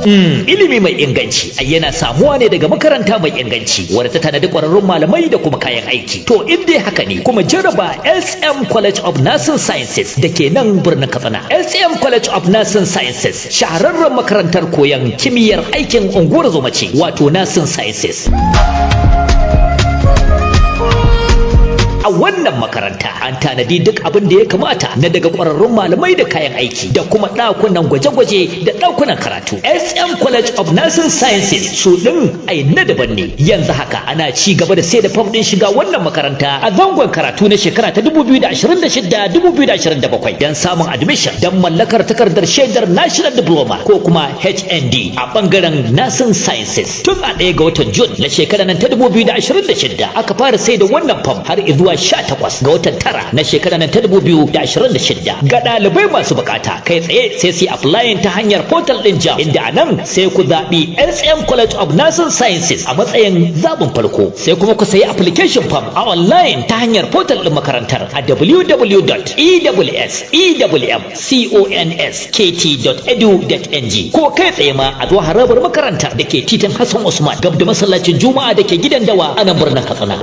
Ilimi mai inganci yana samuwa ne daga makaranta mai inganci wadda ta tanadi ƙwararrun malamai da kuma kayan aiki. To in dai haka ne kuma jaraba SM College of Nursing Sciences da ke nan birnin Katsina. SM College of Nursing Sciences shahararren makarantar koyon kimiyyar aikin unguwar zoma ce wato Nursing Sciences. A wannan makaranta an tanadi duk abin da ya kamata na daga ƙwararrun malamai da kayan aiki da kuma ɗakunan gwaje-gwaje da ɗakunan karatu. SM College of Nursing Sciences su ɗin ai na daban ne. Yanzu haka ana ci gaba da sai da fam ɗin shiga wannan makaranta a zangon karatu na shekara ta 2026-2027 don samun admission don mallakar takardar shaidar National Diploma ko kuma HND a ɓangaren Nursing Sciences. Tun a 1 ga watan Jun na shekarar nan ta 2026 aka fara sai da wannan fam har zuwa 18 ga watan tara na shekarar nan ta 2026 ga ɗalibai masu bukata kai tsaye sai su applying ta hanyar portal ɗin JAMB inda a nan sai ku zaɓi SM College of Nursing Sciences a matsayin zaɓin farko sai kuma ku sayi application form a online ta hanyar portal ɗin makarantar a www.ewwmconskt.edu.ng ko kai tsaye ma a zuwa harabar makarantar da ke titin Hassan Usman gab da masallacin Juma'a da ke gidan dawa a nan birnin Katsina.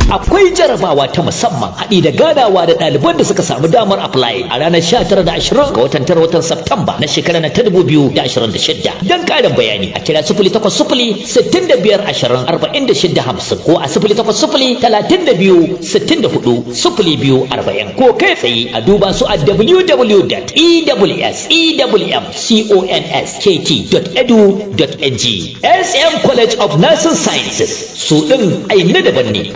Akwai jarabawa ta musamman haɗi da ganawa da ɗaliban da suka samu damar apply a ranar 19 da 20 ga watan 9 watan Satumba na shekarar ta 2026. Don ƙarin bayani a kira 0800-65-20-46-50 ko a 0800-32-64-02-40 ko kai tsaye a duba su a www.ewwmconskt.edu.ng. SM College of Nursing Sciences su ɗin ai na daban ne.